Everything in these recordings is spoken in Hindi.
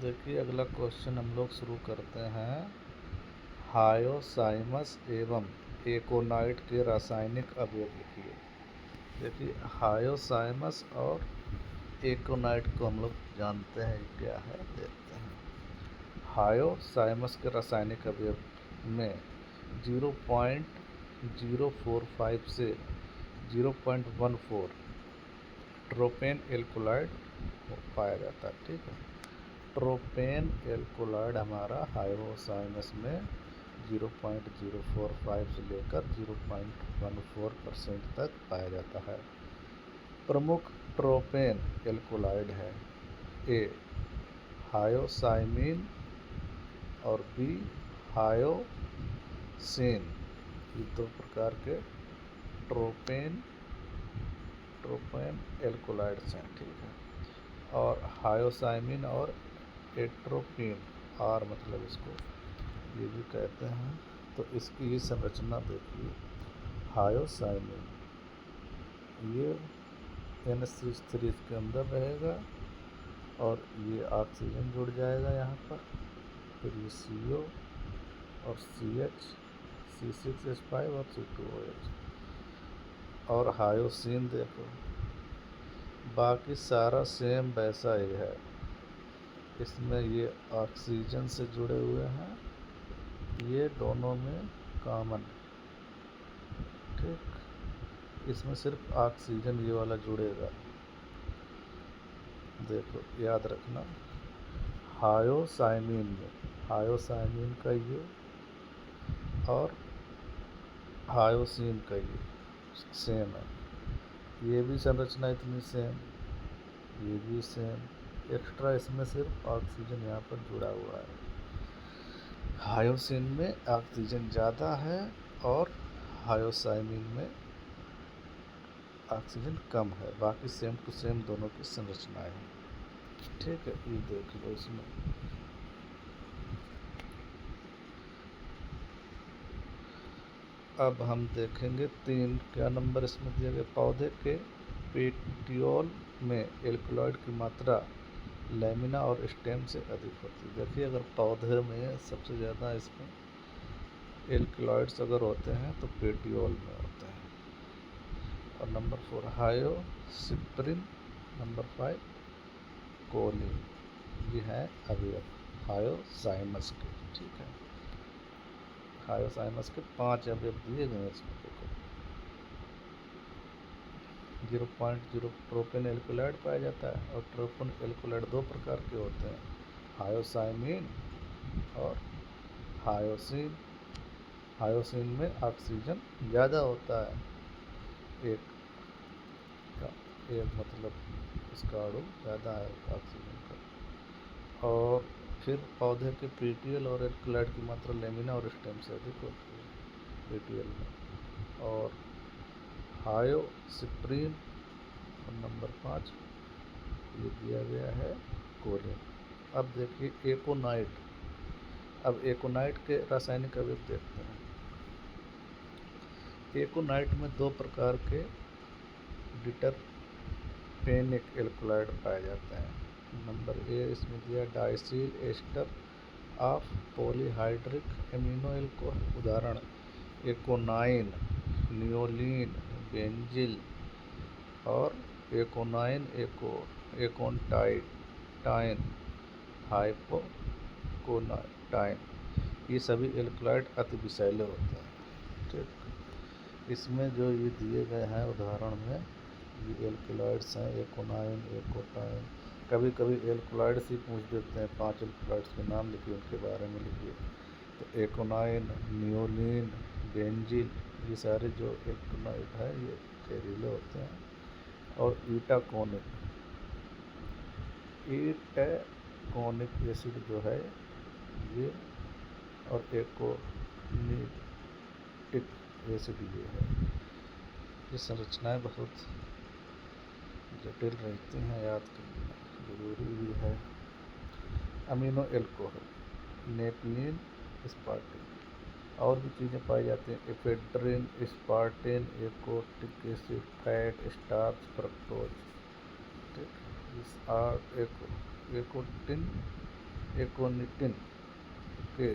देखिए अगला क्वेश्चन हम लोग शुरू करते हैं। हायोसाइमस एवं एकोनाइट के रासायनिक अवयव लिखिए। देखिए हायोसाइमस और एकोनाइट को हम लोग जानते हैं क्या है, देखते हैं। हायोसाइमस के रासायनिक अवयव में 0.045 से 0.14 ट्रोपेन एल्कोलाइड पाया जाता है। ठीक है, ट्रोपेन एल्कोलाइड हमारा हायोसाइनस में 0.045 से लेकर 0.14% तक पाया जाता है। प्रमुख ट्रोपेन एल्कोलाइड है ए हायोसाइमिन और बी हायोसिन। ये दो प्रकार के ट्रोपेन एल्कोलाइड्स हैं। ठीक है, और हायोसाइमिन और एट्रोपिन, आर मतलब इसको ये भी कहते हैं। तो इसकी ये संरचना देखिए। हायोसाइमिन ये NH3 इसके अंदर रहेगा और ये ऑक्सीजन जुड़ जाएगा यहाँ पर, फिर ये CO और CH C6H5 और C2OH। और हायोसिन देखो, बाकी सारा सेम वैसा ही है। इसमें ये ऑक्सीजन से जुड़े हुए हैं, ये दोनों में कॉमन। ठीक, इसमें सिर्फ ऑक्सीजन ये वाला जुड़ेगा। देखो याद रखना, हायोसाइमिन का ये और हायोसिन का ये सेम है। ये भी संरचना इतनी सेम, ये भी सेम। एक्स्ट्रा इसमें सिर्फ ऑक्सीजन यहाँ पर जुड़ा हुआ है। हायोसिन में ऑक्सीजन ज़्यादा है और हायोसाइमिन में ऑक्सीजन कम है। बाकी सेम टू सेम दोनों की संरचनाएं हैं। ठीक है, ये देख लो। इसमें अब हम देखेंगे 3 क्या नंबर इसमें दिया गया। पौधे के पेटियोल में एल्कलॉइड की मात्रा लैमिना और स्टेम से अधिक होती है। देखिए अगर पौधे में सबसे ज़्यादा इसमें एल्कलॉइड्स अगर होते हैं तो पेटियोल में होते हैं। और नंबर 4 हायोसिप्रिन, नंबर 5 कोलिन। ये है अवयव हायोसाइमस के। ठीक है, हायोसाइमस के 5 अवयव दिए गए हैं इसमें। देखो 0.0 ट्रोपेन एल्कोलाइड पाया जाता है और ट्रोपेन एल्कोलाइड दो प्रकार के होते हैं, हायोसाइमिन और हायोसिन। हायोसिन में ऑक्सीजन ज़्यादा होता है, एक मतलब इसका अणु ज़्यादा है ऑक्सीजन का। और फिर पौधे के पेटियल और एल्कोलाइड की मात्रा लेमिना और स्टेम से अधिक होती है पेटियल में। और हायोसिप्रिन और नंबर 5 ये दिया गया है कोलिन। अब देखिए एकोनाइट। अब एकोनाइट के रासायनिक अवयव देखते हैं। एकोनाइट में दो प्रकार के डिटरपेनिक एल्कोलाइड पाए जाते हैं। नंबर ए इसमें दिया diacyl ester of polyhydric amino alcohol. उदाहरण एकोनाइन, नियोलीन, बेंजिल और एकोनाइन एकोनटाइन, हाइपोकोनाटाइन। ये सभी एल्कोलाइड अति विषैले होते हैं। ठीक, इसमें जो ये दिए गए हैं उदाहरण में, ये एल्कोलाइड्स हैं एकोनाइन, एकोटाइन। कभी कभी एल्कोलाइड्स ही पूछ देते हैं, 5 एल्कोलाइड्स के नाम लिखिए, उनके बारे में लिखिए। तो एकोनाइन, नियोलीन, बेंजिल, ये सारे जो एल्कोलाइड है ये जहरीले होते हैं। और ईटाकोनिक एसिड जो है ये, और एकोनिटिक एसिड ये है। ये संरचनाएं बहुत जटिल रहती हैं, याद करना जरूरी भी है। Amino alcohol, napelline, sparteine. और भी चीज़ें पाई जाती हैं, ephedrine, sparteine, aconitic acid, fat, starch, fructose. ठीक, एकोटिन एकोनिटिन के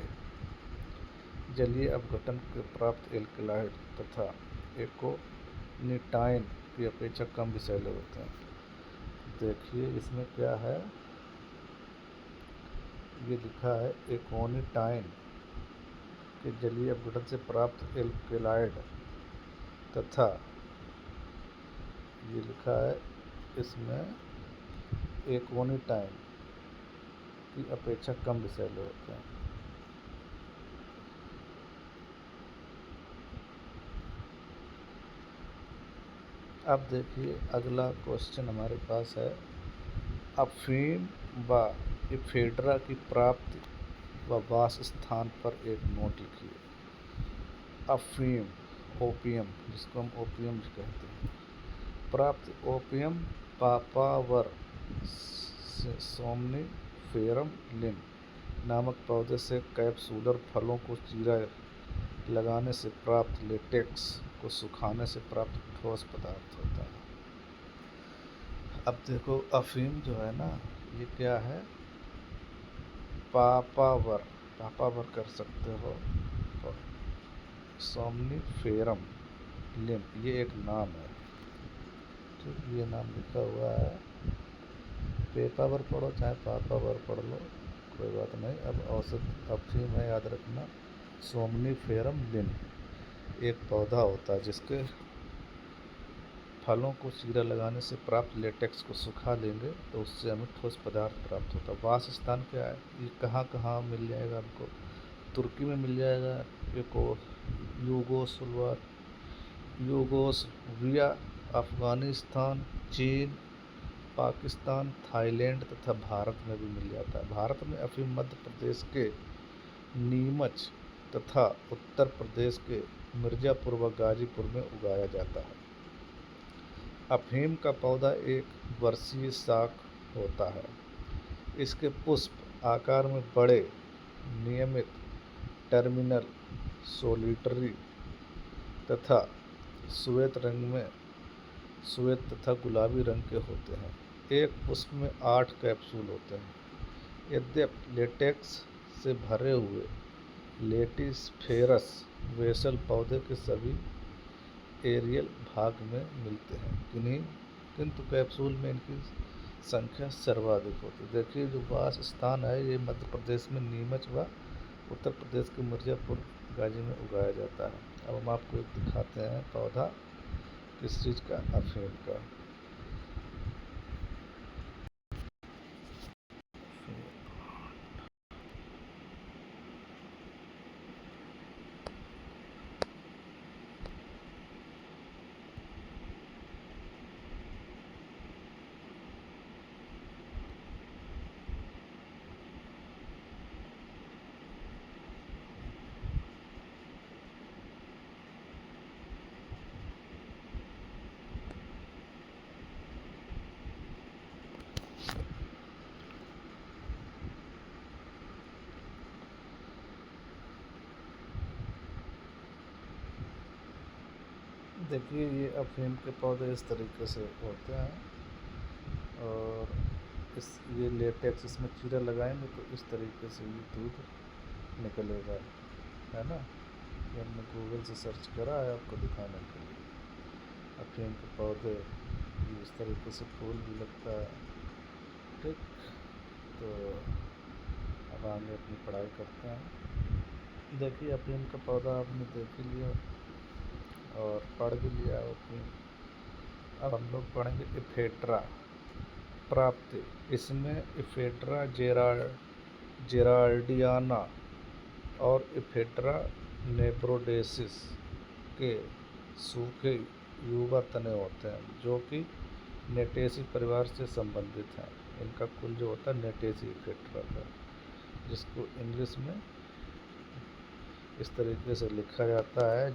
जलीय अपघटन के प्राप्त एल्कलॉइड तथा एकोनिटाइन की अपेक्षा कम विषैले होते हैं। देखिए इसमें क्या है, ये लिखा है एकोनिटाइन के जलीय अपघटन से प्राप्त एल्कलॉइड तथा ये लिखा है इसमें एकोनिटाइन की अपेक्षा कम विषैले होते हैं। अब देखिए अगला क्वेश्चन हमारे पास है, अफीम व इफेड्रा की प्राप्ति व वास स्थान पर एक नोट लिखिए। अफीम ओपियम, जिसको हम ओपियम कहते हैं, प्राप्ति ओपियम पापावर सोमनिफेरम लिन नामक पौधे से कैप्सूलर फलों को चीरा लगाने से प्राप्त लेटेक्स को सुखाने से प्राप्त ठोस पदार्थ होता है। अब देखो अफीम जो है ना, ये क्या है, पापावर कर सकते हो, और सोमनिफेरम लिम ये एक नाम है, ठीक, ये नाम लिखा हुआ है। पेपावर पढ़ो चाहे पापावर पढ़ लो, कोई बात नहीं। अब औसत अफीम है, याद रखना। सोमनिफेरम लिम एक पौधा होता है जिसके फलों को चीरा लगाने से प्राप्त लेटेक्स को सुखा लेंगे तो उससे हमें ठोस पदार्थ प्राप्त होता है। वास स्थान क्या है, ये कहाँ कहाँ मिल जाएगा हमको, तुर्की में मिल जाएगा, यूगोस्लाविया, अफगानिस्तान, चीन, पाकिस्तान, थाईलैंड तथा भारत में भी मिल जाता है। भारत में अफीम मध्य प्रदेश के नीमच तथा उत्तर प्रदेश के मिर्ज़ापुर व गाजीपुर में उगाया जाता है। अफीम का पौधा एक वर्षीय शाख होता है। इसके पुष्प आकार में बड़े, नियमित, टर्मिनल, सोलिटरी तथा श्वेत रंग में श्वेत तथा गुलाबी रंग के होते हैं। एक पुष्प में 8 कैप्सूल होते हैं। यद्यपि लेटेक्स से भरे हुए लेटिस्फेरस वेसल पौधे के सभी एरियल भाग में मिलते हैं, किंतु कैप्सूल में इनकी संख्या सर्वाधिक होती है। देखिए जो वास स्थान है ये मध्य प्रदेश में नीमच व उत्तर प्रदेश के मिर्ज़ापुर गाजी में उगाया जाता है। अब हम आपको एक दिखाते हैं पौधा, किस चीज़ का, अफीम का। देखिए ये अफीम के पौधे इस तरीके से होते हैं और ये लेटेक्स इसमें चीरा लगाएंगे तो इस तरीके से ये दूध निकलेगा, है ना। ये हमने गूगल से सर्च करा है आपको दिखाने के लिए। अफीम के पौधे ये इस तरीके से फूल भी लगता है, ठीक। तो अब आगे अपनी पढ़ाई करते हैं। देखिए अफीम का पौधा आपने देख ही लिया और पढ़ भी लिया अफीम। अब हम लोग पढ़ेंगे इफेड्रा प्राप्ति। इसमें इफेड्रा जेराल्डियाना और इफेड्रा नेब्रोडेसिस के सूखे युवा तने होते हैं जो कि नेटेसी परिवार से संबंधित हैं। इनका कुल जो होता है नेटेसी इफेड्रा का, जिसको इंग्लिश में इस तरीके से लिखा जाता है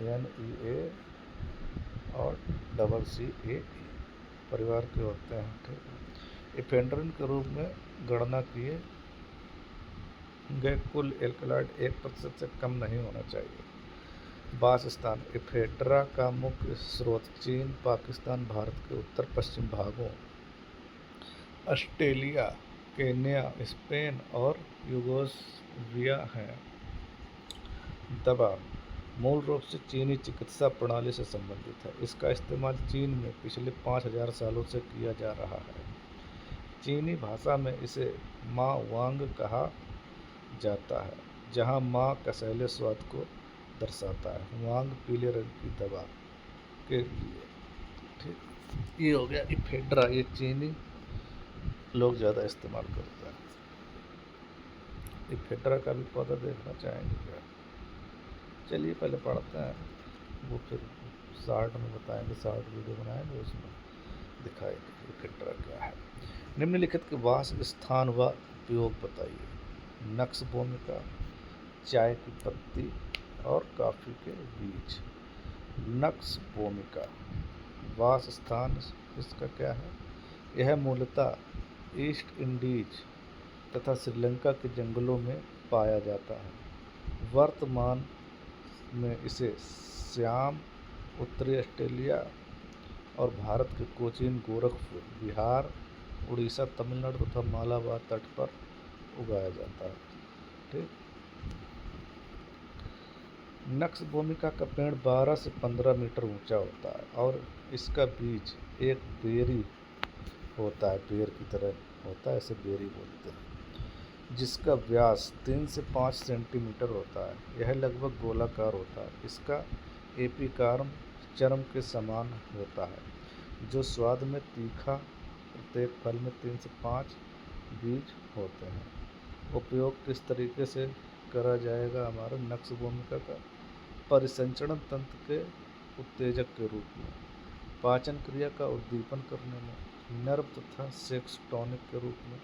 GNEA और CCA परिवार के होते हैं, ठीक। इफेड्रिन के रूप में गणना किए गए कुल एल्कलॉइड 1% से कम नहीं होना चाहिए। वास स्थान इफेड्रा का मुख्य स्रोत चीन, पाकिस्तान, भारत के उत्तर पश्चिम भागों, ऑस्ट्रेलिया, केन्या, स्पेन और यूगोस्लाविया हैं। दवा मूल रूप से चीनी चिकित्सा प्रणाली से संबंधित है। इसका इस्तेमाल चीन में पिछले 5000 सालों से किया जा रहा है। चीनी भाषा में इसे मा वांग कहा जाता है, जहाँ मा कसैले स्वाद को दर्शाता है, वांग पीले रंग की दवा के लिए। ठीक, ये हो गया इफेड्रा। ये चीनी लोग ज़्यादा इस्तेमाल करते हैं। इफेड्रा का भी पौधा देखना चाहेंगे क्या? चलिए पहले पढ़ते हैं, वो फिर शार्ट में बताएंगे, शार्ट वीडियो बनाएंगे, उसमें दिखाएंगे इफेड्रा क्या है। निम्नलिखित के वास स्थान व उपयोग बताइए। नक्श भूमिका, चाय की पत्ती और कॉफ़ी के बीज। नक्श भूमिका वास स्थान इसका क्या है? यह मूलतः ईस्ट इंडीज तथा श्रीलंका के जंगलों में पाया जाता है। वर्तमान में इसे श्याम, उत्तरी ऑस्ट्रेलिया और भारत के कोचीन, गोरखपुर, बिहार, उड़ीसा, तमिलनाडु तथा मालाबार तट पर उगाया जाता है। ठीक, नक्श भूमिका का पेड़ 12 से 15 मीटर ऊंचा होता है और इसका बीज एक बेरी होता है, बेर की तरह होता है, इसे बेरी बोलते हैं, जिसका व्यास 3 से 5 सेंटीमीटर होता है। यह लगभग गोलाकार होता है। इसका एपिकार्म चर्म के समान होता है, जो स्वाद में तीखा। प्रत्येक फल में 3 से 5 बीज होते हैं। उपयोग किस तरीके से करा जाएगा हमारे नक्श भूमिका का? परिसंचरण तंत्र के उत्तेजक के रूप में, पाचन क्रिया का उद्दीपन करने में, नर्व तथा सेक्स टॉनिक के रूप में,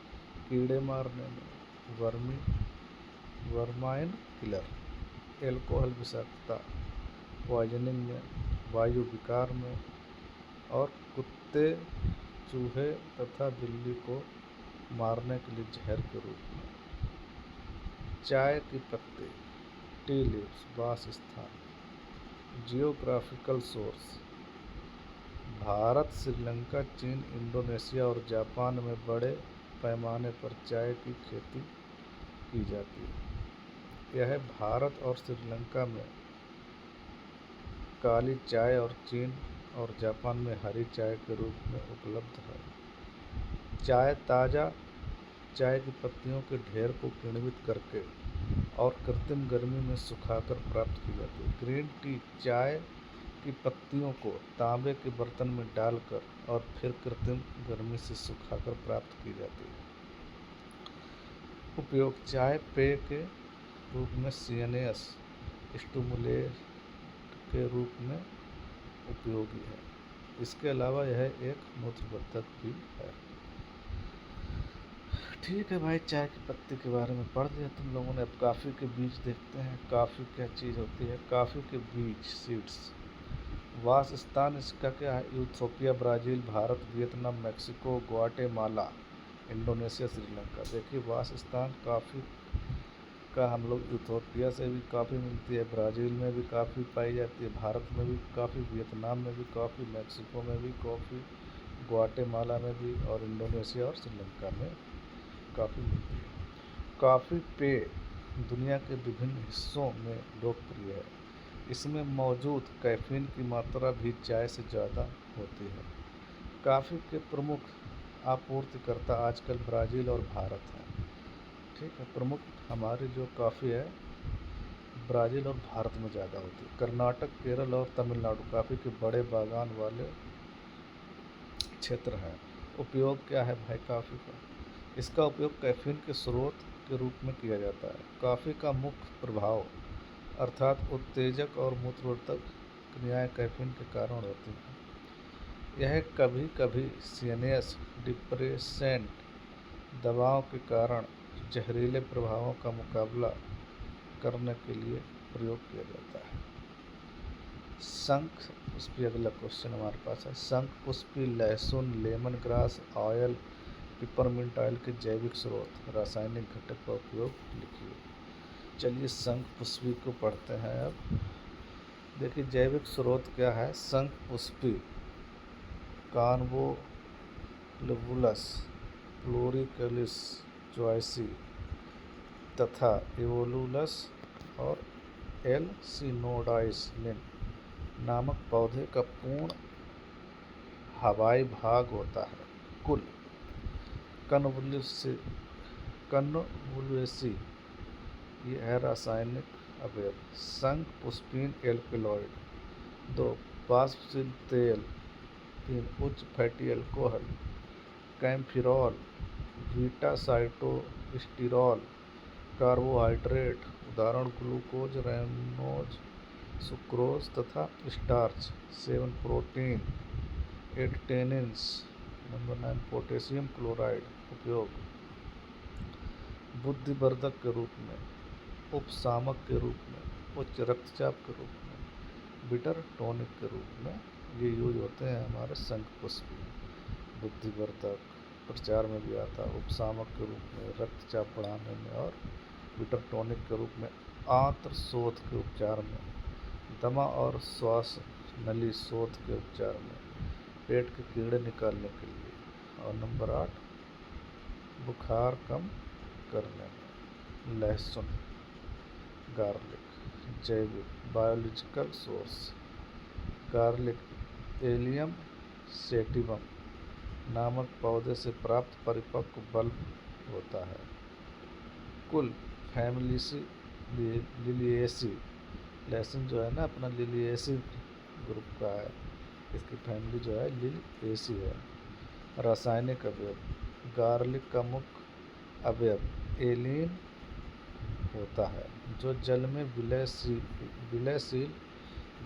कीड़े मारने में, वर्माइन किलर, एल्कोहल विषाक्तता, पॉइजनिंग में, वायु विकार में और कुत्ते, चूहे तथा बिल्ली को मारने के लिए जहर के रूप में। चाय की पत्ती, टी लीव्स, वास स्थान। जियोग्राफिकल सोर्स, भारत, श्रीलंका, चीन, इंडोनेशिया और जापान में बड़े पैमाने पर चाय की खेती की जाती है। यह भारत और श्रीलंका में काली चाय और चीन और जापान में हरी चाय के रूप में उपलब्ध है। चाय ताज़ा चाय की पत्तियों के ढेर को किण्वित करके और कृत्रिम गर्मी में सुखाकर प्राप्त की जाती है। ग्रीन टी चाय की पत्तियों को तांबे के बर्तन में डालकर और फिर कृत्रिम गर्मी से सुखाकर प्राप्त की जाती है। उपयोग, चाय पेय के रूप में, सीएनएस स्टिमुलेंट के रूप में उपयोगी है। इसके अलावा यह एक मूत्रवर्धक भी है। ठीक है भाई, चाय की पत्ती के बारे में पढ़ लिया तुम लोगों ने। अब कॉफ़ी के बीज देखते हैं। कॉफ़ी क्या चीज़ होती है? कॉफ़ी के बीज, सीड्स। वास स्थान इसका क्या है? Ethiopia, Brazil, Bharat, Vietnam, Mexico, Guatemala, Indonesia, Sri Lanka. देखिए, वास स्थान कॉफ़ी का हम लोग इथियोपिया से भी कॉफ़ी मिलती है, ब्राज़ील में भी कॉफ़ी पाई जाती है, भारत में भी कॉफ़ी, वियतनाम में भी कॉफ़ी, मैक्सिको में भी कॉफ़ी, ग्वाटेमाला में भी, और इंडोनेशिया और श्रीलंका में कॉफ़ी मिलती है। कॉफ़ी पेय दुनिया के विभिन्न हिस्सों में लोकप्रिय है। इसमें मौजूद कैफीन की मात्रा भी चाय से ज़्यादा होती है। कॉफ़ी के प्रमुख आपूर्तिकर्ता आजकल ब्राज़ील और भारत हैं। ठीक है, प्रमुख हमारी जो कॉफ़ी है ब्राज़ील और भारत में ज़्यादा होती है। कर्नाटक, केरल और तमिलनाडु कॉफ़ी के बड़े बागान वाले क्षेत्र हैं। उपयोग क्या है भाई कॉफ़ी का? इसका उपयोग कैफीन के स्रोत के रूप में किया जाता है। कॉफ़ी का मुख्य प्रभाव अर्थात उत्तेजक और मूत्रवर्धक क्रियाएं कैफीन के कारण होती हैं। यह कभी कभी सीएनएस, डिप्रेसेंट दवाओं के कारण जहरीले प्रभावों का मुकाबला करने के लिए प्रयोग किया जाता है। शंख पुष्पी, अगला क्वेश्चन हमारे पास है। शंख पुष्पी लहसुन, lemon grass oil, peppermint oil के जैविक स्रोत, रासायनिक घटक का उपयोग लिखिए। चलिए शंख पुष्पी को पढ़ते हैं। अब देखिए जैविक स्रोत क्या है। शंख पुष्पी, कॉन्वोल्वुलस फ्लोरिकलिस जोइसी तथा एवोलुलस और एल सिनोडाइसलिन नामक पौधे का पूर्ण हवाई भाग होता है। कुल कन्वोल्यूसी ये है रासायनिक अवयव। संघ पुष्पीन एल्कलॉइड 2 वाष्पशील तेल 3 उच्च फैटी अल्कोहल कैम्फिरॉल बीटा साइटोस्टिरॉल कार्बोहाइड्रेट उदाहरण ग्लूकोज रेनोज सुक्रोज तथा starch 7 protein 8 tannins. Number 9 potassium chloride उपयोग बुद्धिवर्धक के रूप में, उपशामक के रूप में, उच्च रक्तचाप के रूप में, बिटर टॉनिक के रूप में ये यूज होते हैं हमारे शंख पुष्प। बुद्धिवर्धक प्रचार में भी आता है, उपशामक के रूप में रक्तचाप बढ़ाने में और बिटर टॉनिक के रूप में आंत्र शोथ के उपचार में, दमा और श्वास नली शोथ के उपचार में, पेट के कीड़े निकालने के लिए। और नंबर 8 बुखार कम करने में। लहसुन गार्लिक जैविक biological source garlic allium sativum नामक पौधे से प्राप्त परिपक्व बल्ब होता है। कुल फैमिलीसी लिलिएसी लहसुन जो है ना अपना लिलिएसी ग्रुप का है, इसकी फैमिली जो है लिलिएसी है। रासायनिक अवयव गार्लिक का मुख्य अवयव एलिन होता है जो जल में विलयशील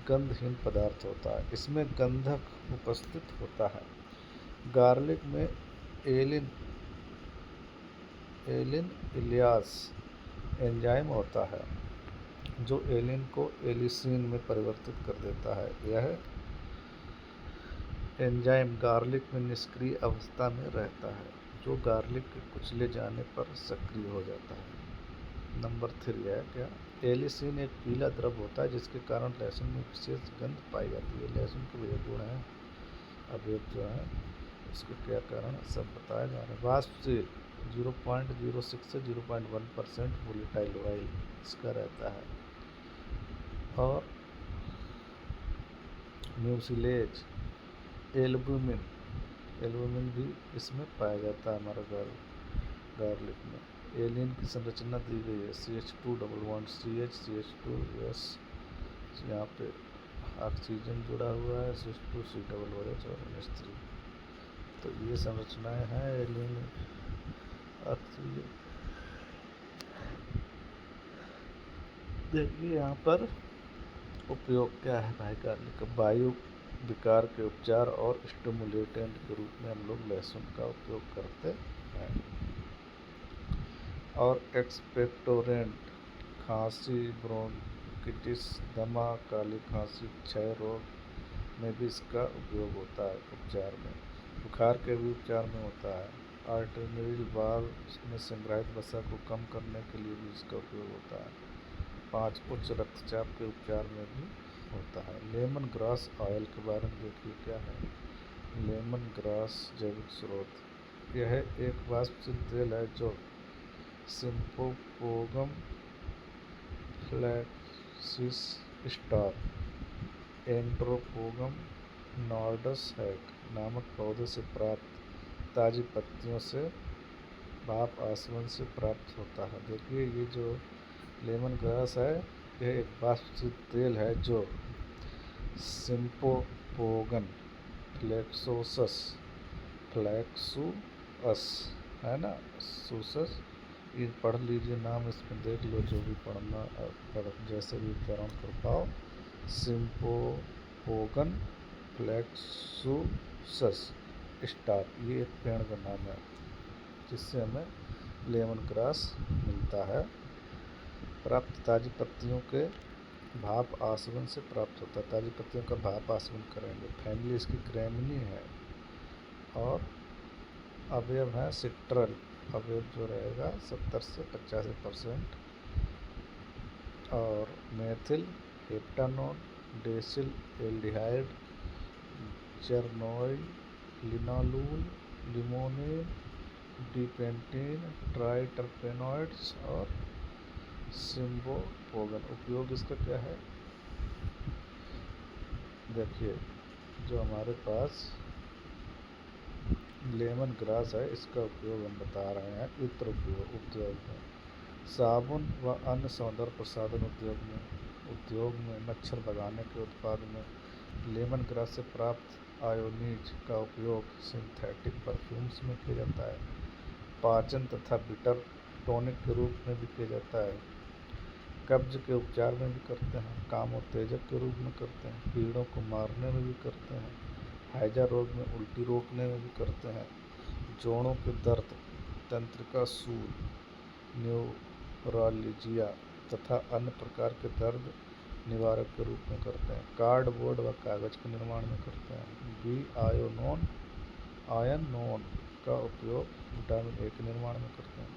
गंधहीन पदार्थ होता है। इसमें गंधक उपस्थित होता है। गार्लिक में एलिन इलियास एंजाइम होता है जो एलिन को एलिसीन में परिवर्तित कर देता है। यह एंजाइम गार्लिक में निष्क्रिय अवस्था में रहता है जो गार्लिक के कुचले जाने पर सक्रिय हो जाता है। नंबर 3 है क्या एलिसीन एक पीला द्रव होता है जिसके कारण लहसुन में विशेष गंध पाई जाती है। लहसुन के भी गुण हैं अवयव जो है इसके क्या कारण सब बताया जा रहा है। वाष्पशील 0.06 से 0.1% वोलेटाइल ऑयल इसका रहता है। और म्यूसिलेज एल्बुमिन भी इसमें पाया जाता है हमारा गार्लिक में। एलिन की संरचना दी गई है CH2 डबल बॉन्ड CH2S यहाँ पे ऑक्सीजन जुड़ा हुआ है CH2C डबल OH और NH3। तो ये संरचनाएं हैं एलिन ऑक्सीजन। देखिए यहाँ पर उपयोग क्या है भाई गार्लिक का। वायु विकार के उपचार और स्टिमुलेटेंट के रूप में हम लोग लहसुन का उपयोग करते हैं। और एक्सपेक्टोरेंट खांसी ब्रोंकिटिस दमा काली खांसी क्षय रोग में भी इसका उपयोग होता है उपचार में। बुखार के भी उपचार में होता है। आर्टेरियल वाल्व में संग्रहित वसा को कम करने के लिए भी इसका उपयोग होता है। 5 उच्च रक्तचाप के उपचार में भी होता है। लेमन ग्रास ऑयल के बारे में देखिए क्या है। लेमन ग्रास जैविक स्रोत यह एक वाष्पशील तेल है जो सिम्पोपोगम फ्लैक्सिस स्टार एंड्रोपोगम नॉर्डस हैक नामक पौधे से प्राप्त ताजी पत्तियों से भाप आसवन से प्राप्त होता है। देखिए ये जो लेमन ग्रास है यह एक वाष्पशील तेल है जो सिम्पोपोगन फ्लैक्सुअस है ना सूसस ये पढ़ लीजिए नाम इसमें देख लो जो भी पढ़ना जैसे भी उच्चारण कर पाओ। सिम्पोपोगन फ्लैक्सुअस स्टार ये एक पेड़ का नाम है जिससे हमें लेमन ग्रास मिलता है। प्राप्त ताजी पत्तियों के भाप आसवन से प्राप्त होता है। ताजी पत्तियों का भाप आसवन करेंगे। फैमिली इसकी ग्रैमिनी है। और अवयव है सिट्रल अवयव जो रहेगा 70 से 85%। और मेथिल हेप्टानोन डेसिल एल्डिहाइड जर्नोइल लिनालूल लिमोनिन डिपेंटीन, ट्राइटरपेनॉइड्स और सिम्बोपोगन। उपयोग इसका क्या है? देखिए, जो हमारे पास लेमन ग्रास है, इसका उपयोग हम बता रहे हैं इत्र उद्योग में, साबुन व अन्य सौंदर्य प्रसाधन उद्योग में मच्छर भगाने के उत्पाद में लेमन ग्रास से प्राप्त आयोनीज का उपयोग सिंथेटिक परफ्यूम्स में किया जाता है। पाचन तथा बिटर टॉनिक के रूप में भी किया जाता है। कब्ज के उपचार में भी करते हैं, कामोत्तेजक के रूप में करते हैं, कीड़ों को मारने में भी करते हैं, हैजा रोग में उल्टी रोकने में भी करते हैं, जोड़ों के दर्द, तंत्रिका शूल, न्यूरालिजिया तथा अन्य प्रकार के दर्द निवारक के रूप में करते हैं। कार्डबोर्ड व कागज के निर्माण में करते हैं। बी आयनोन का उपयोग विटामिन ए के निर्माण में करते हैं।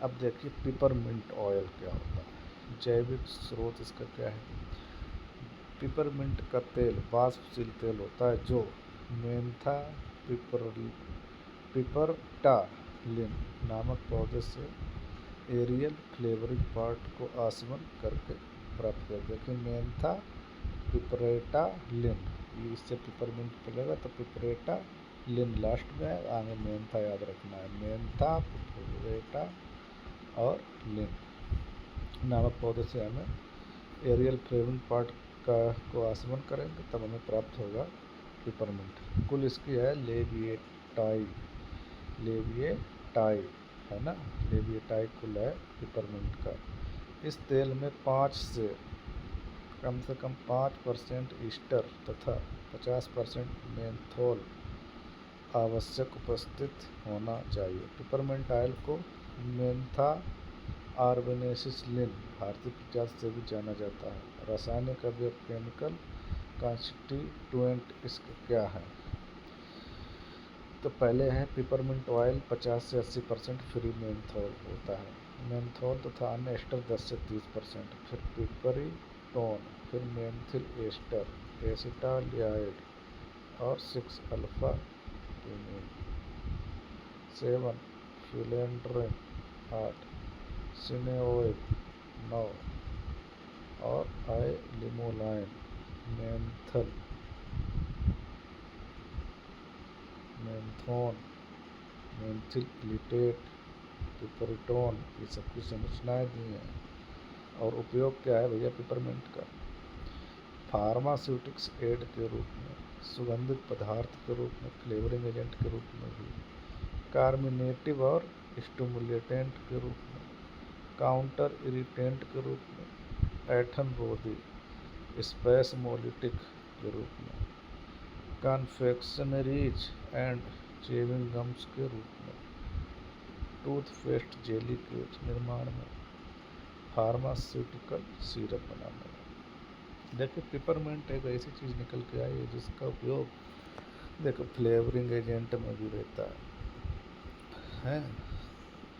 अब देखिए पिपरमिंट ऑयल क्या होता है, जैविक स्रोत इसका क्या है। पिपरमिंट का तेल वाष्पशील तेल होता है जो मेंथा पिपरटालिन नामक पौधे से एरियल फ्लेवरिंग पार्ट को आसमन करके प्राप्त किया। देखिए मेंथा पिपरेटालिन, ये इससे पिपरमिंट मिलेगा तो पिपरेटालिन लास्ट में है, आगे मेंथा याद रखना है। मेंथा पिपरेटा और लिन नामक पौधे से हमें एरियल फ्लेवरिंग पार्ट को आसमन करेंगे तब हमें प्राप्त होगा पिपरमिंट। कुल इसकी है लेविएटाई है ना, लेविएटाई कुल है पिपरमिंट का। इस तेल में कम से कम 5% ईस्टर तथा 50% मेंथोल आवश्यक उपस्थित होना चाहिए। पिपरमिंट ऑयल को मेंथा आर्बेनेसिस लिन भारतीय प्रजाति से भी जाना जाता है। रासायनिक अवयव केमिकल कॉन्स्टिट्यूएंट इसका क्या है? तो पहले है पिपरमिंट ऑयल 50 से 80% फ्री मेंथोल होता है, मेंथोल तथा अन्य एस्टर 10 से 30%, फिर पिपरिटोन, फिर मेंथिल एस्टर, एसिटाल्डिहाइड और 6 अल्फा क्यूमीन, 7 फिलेंड्रिन, 8 सिनेओइक, 9 और आइलिमोलाइन, मेंथल, मेंथोन, मेंथिल इलिटेट, पिपरिटोन, ये सबकी संरचनाएं दी हैं। और उपयोग क्या है भैया पिपरमिंट का? फार्मास्यूटिक्स एड के रूप में, सुगंधित पदार्थ के रूप में, फ्लेवरिंग एजेंट के रूप में भी, कार्मिनेटिव और स्टिमुलेटेंट के रूप में, काउंटर इरिटेंट के रूप में, ऐठन रोधी, स्पैसमोलिटिक के रूप में, कन्फेक्शनरीज एंड चेविंग गम्स के रूप में, टूथपेस्ट जेली के निर्माण में, फार्मास्यूटिकल सिरप बनाने में। देखिए पिपरमिंट एक ऐसी चीज़ निकल के आई है जिसका उपयोग देखो फ्लेवरिंग एजेंट में भी रहता है,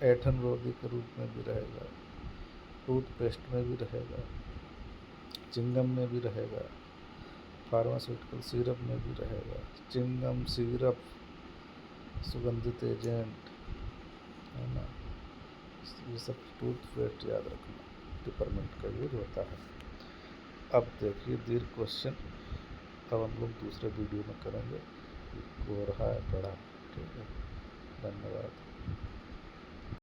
ऐठन रोधी के रूप में भी रहेगा, टूथपेस्ट में भी रहेगा, चिंगम में भी रहेगा, फार्मास्यूटिकल सिरप में भी रहेगा। चिंगम, सिरप, सुगंधित एजेंट है ना, ये सब टूथपेस्ट याद रखना, पिपरमिंट का यूज होता है। अब देखिए दीर्घ क्वेश्चन अब हम लोग दूसरे वीडियो में करेंगे, हो रहा है बड़ा। ठीक है, धन्यवाद।